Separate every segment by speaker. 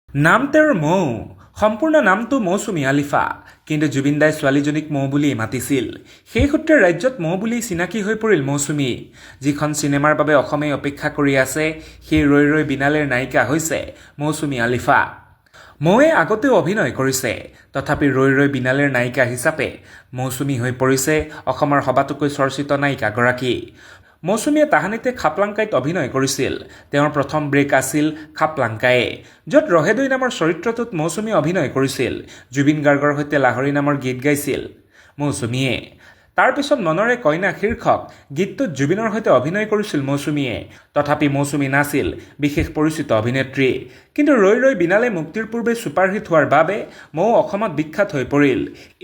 Speaker 1: নাম তেওঁৰ মৌ। সম্পূৰ্ণ নামটো মৌচুমী আলিফা, কিন্তু জুবিন দাই ছোৱালীজনীক মৌ বুলি মাতিছিল। সেই সূত্ৰে ৰাজ্যত মৌ বুলি চিনাকি হৈ পৰিল মৌচুমী। যিখন চিনেমাৰ বাবে অসমে অপেক্ষা কৰি আছে, সেই ৰৈ ৰৈ বিনালেৰ নায়িকা হৈছে মৌচুমী আলিফা। মৌৱে আগতেও অভিনয় কৰিছে, তথাপি ৰৈ ৰৈ বিনালেৰ নায়িকা হিচাপে মৌচুমী হৈ পৰিছে অসমৰ সবাতোকৈ চৰ্চিত নায়িকাগৰাকী। মৌচুমীয়ে তাহানিতে খাপলাংকাইত অভিনয় কৰিছিল। তেওঁৰ প্ৰথম ব্ৰেক আছিল খাপলাংকায়ে, য'ত ৰহেদৈ নামৰ চৰিত্ৰটোত মৌচুমী অভিনয় কৰিছিল। জুবিন গাৰ্গৰ সৈতে লাহৰী নামৰ গীত গাইছিল মৌচুমীয়ে। তাৰ পিছত মনৰে কইনা শীৰ্ষক গীতটোত জুবিনৰ সৈতে অভিনয় কৰিছিল মৌচুমীয়ে। তথাপি মৌচুমী নাছিল বিশেষ পৰিচিত অভিনেত্ৰী। কিন্তু ৰৈ ৰৈ বিনালে মুক্তিৰ পূৰ্বে ছুপাৰহিট হোৱাৰ বাবে মৌ অসমত বিখ্যাত হৈ পৰিল।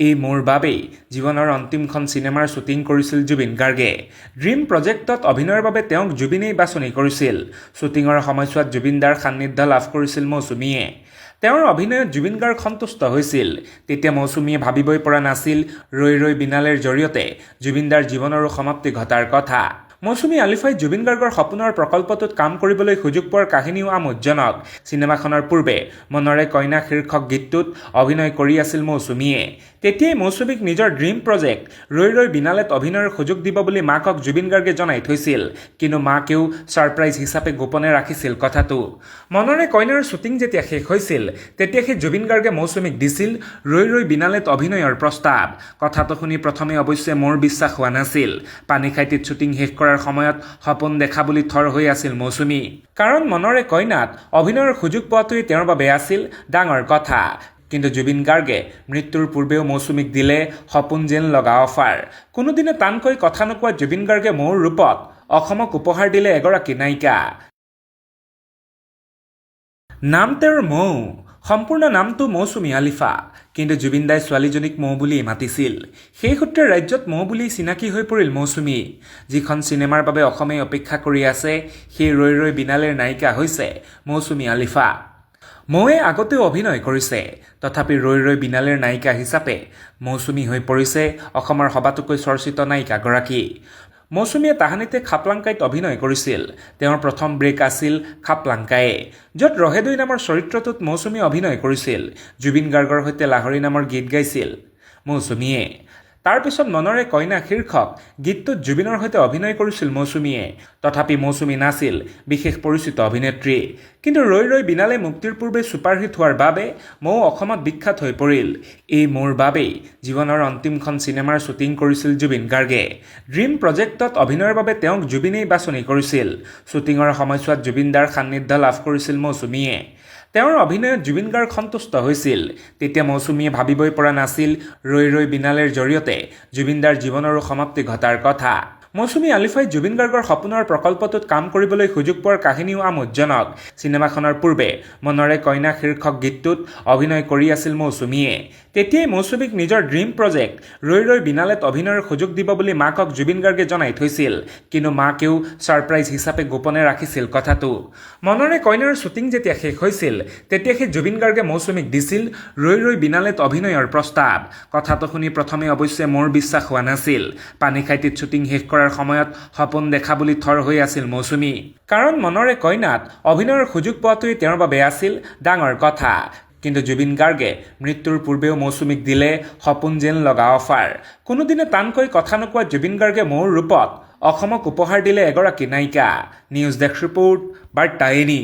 Speaker 1: এই মৌৰ বাবেই জীৱনৰ অন্তিমখন চিনেমাৰ শ্বুটিং কৰিছিল জুবিন গাৰ্গে। ড্ৰিম প্ৰজেক্টত অভিনয়ৰ বাবে তেওঁক জুবিনেই বাছনি কৰিছিল। শ্বুটিঙৰ সময়ছোৱাত জুবিনদাৰ সান্নিধ্য লাভ কৰিছিল মৌচুমীয়ে। তেওঁৰ অভিনয়ত জুবিন গাৰ্গ সন্তুষ্ট হৈছিল। তেতিয়া মৌচুমীয়ে ভাবিবই পৰা নাছিল ৰৈ ৰৈ বিনালেৰ জৰিয়তে জুবিনদাৰ জীৱনৰো সমাপ্তি ঘটাৰ কথা। মৌচুমী আলিফাই জুবিন গাৰ্গৰ সপোনৰ প্ৰকল্পটোত কাম কৰিবলৈ সুযোগ পোৱাৰ কাহিনীও আমোদজনক। চিনেমাখনৰ পূৰ্বে মনৰে কইনা শীৰ্ষক গীতটোত অভিনয় কৰি আছিল মৌচুমীয়ে। তেতিয়াই মৌচুমীক নিজৰ ড্ৰিম প্ৰজেক্ট ৰৈ ৰৈ বিনালেত অভিনয়ৰ সুযোগ দিব বুলি মাকক জুবিন গাৰ্গে জনাই থৈছিল। কিন্তু মাকেও ছাৰপ্ৰাইজ হিচাপে গোপনে ৰাখিছিল কথাটো। মনৰে কইনাৰ শ্বুটিং যেতিয়া শেষ হৈছিল, তেতিয়া সেই জুবিন গাৰ্গে মৌচুমীক দিছিল ৰৈ ৰৈ বিনালেত অভিনয়ৰ প্ৰস্তাৱ। কথাটো শুনি প্ৰথমে অৱশ্যে মোৰ বিশ্বাস হোৱা নাছিল। পানীখাইটিত শ্বুটিং শেষ কৰাৰ সময়ত সপোন দেখা বুলি থৰ হৈ আছিল মৌচুমী। কাৰণ মনৰে কইনাত অভিনয়ৰ সুযোগ পোৱাটোৱেই তেওঁৰ বাবে আছিল ডাঙৰ কথা। কিন্তু জুবিন গাৰ্গে মৃত্যুৰ পূৰ্বেও মৌচুমীক দিলে সপোন যেন লগা অফাৰ। কোনোদিনে টানকৈ কথা নোকোৱা জুবিন গাৰ্গে মৌৰ ৰূপত অসমক উপহাৰ দিলে এগৰাকী নায়িকা। নাম তেওঁৰ মৌ। সম্পূৰ্ণ নামটো মৌচুমী আলিফা, কিন্তু জুবিন দাই ছোৱালীজনীক মৌ বুলি মাতিছিল। সেই সূত্ৰে ৰাজ্যত মৌ বুলি চিনাকি হৈ পৰিল মৌচুমী। যিখন চিনেমাৰ বাবে অসমে অপেক্ষা কৰি আছে, সেই ৰৈ ৰৈ বিনালেৰ নায়িকা হৈছে মৌচুমী আলিফা। মৌৱে আগতেও অভিনয় কৰিছে, তথাপি ৰৈ ৰৈ বিনালেৰ নায়িকা হিচাপে মৌচুমী হৈ পৰিছে অসমৰ সবাতোকৈ চৰ্চিত নায়িকাগৰাকী। মৌচুমীয়ে তাহানিতে খাপলাংকাইত অভিনয় কৰিছিল। তেওঁৰ প্ৰথম ব্ৰেক আছিল খাপলাংকায়ে, য'ত ৰহেদৈ নামৰ চৰিত্ৰটোত মৌচুমী অভিনয় কৰিছিল। জুবিন গাৰ্গৰ সৈতে লাহৰী নামৰ গীত গাইছিল মৌচুমীয়ে। তাৰ পিছত মনৰে কইনা শীৰ্ষক গীতটোত জুবিনৰ সৈতে অভিনয় কৰিছিল মৌচুমীয়ে। তথাপি মৌচুমী নাছিল বিশেষ পৰিচিত অভিনেত্ৰী। কিন্তু ৰৈ ৰৈ বিনালে মুক্তিৰ পূৰ্বে ছুপাৰহিট হোৱাৰ বাবে মৌ অসমত বিখ্যাত হৈ পৰিল। এই মৌৰ বাবেই জীৱনৰ অন্তিমখন চিনেমাৰ শ্বুটিং কৰিছিল জুবিন গাৰ্গে। ড্ৰিম প্ৰজেক্টত অভিনয়ৰ বাবে তেওঁক জুবিনেই বাছনি কৰিছিল। শ্বুটিঙৰ সময়ছোৱাত জুবিনদাৰ সান্নিধ্য লাভ কৰিছিল মৌচুমীয়ে। তেওঁৰ অভিনয়ত জুবিন গাৰ্গ সন্তুষ্ট হৈছিল। তেতিয়া মৌচুমীয়ে ভাবিবই পৰা নাছিল ৰৈ ৰৈ বিনালেৰ জৰিয়তে জুবিনদাৰ জীৱনৰো সমাপ্তি ঘটাৰ কথা। মৌচুমী আলিফাই জুবিন গাৰ্গৰ সপোনৰ প্ৰকল্পটোত কাম কৰিবলৈ সুযোগ পোৱাৰ কাহিনীও আমোদজনক। চিনেমাখনৰ পূৰ্বে মনৰে কইনা শীৰ্ষক গীতটোত অভিনয় কৰি আছিল মৌচুমীয়ে। তেতিয়াই মৌচুমীক নিজৰ ড্ৰিম প্ৰজেক্ট ৰৈ ৰৈ বিনালেত অভিনয়ৰ সুযোগ দিব বুলি মাকক জুবিন গাৰ্গে জনাই থৈছিল। কিন্তু মাকেও ছাৰপ্ৰাইজ হিচাপে গোপনে ৰাখিছিল কথাটো। মনৰে কইনাৰ শ্বুটিং যেতিয়া শেষ হৈছিল, তেতিয়া সেই জুবিন গাৰ্গে মৌচুমীক দিছিল ৰৈ ৰৈ বিনালেত অভিনয়ৰ প্ৰস্তাৱ। কথাটো শুনি প্ৰথমে অৱশ্যে মোৰ বিশ্বাস হোৱা নাছিল। পানীখাইটিত শ্বুটিং শেষ কৰাৰ সময়ত সপোন দেখা বুলি থৰ হৈ আছিল মৌচুমী। কাৰণ মনৰে কইনাত অভিনয়ৰ সুযোগ পোৱাটোৱেই তেওঁৰ বাবে আছিল ডাঙৰ কথা। কিন্তু জুবিন গাৰ্গে মৃত্যুৰ পূৰ্বেও মৌচুমীক দিলে সপোন যেন লগা অফাৰ। কোনোদিনে টানকৈ কথা নোকোৱা জুবিন গাৰ্গে মৌৰ ৰূপত অসমক উপহাৰ দিলে এগৰাকী নায়িকা। নিউজ ডেস্ক ৰিপোৰ্ট, বাৰ্তা এনি।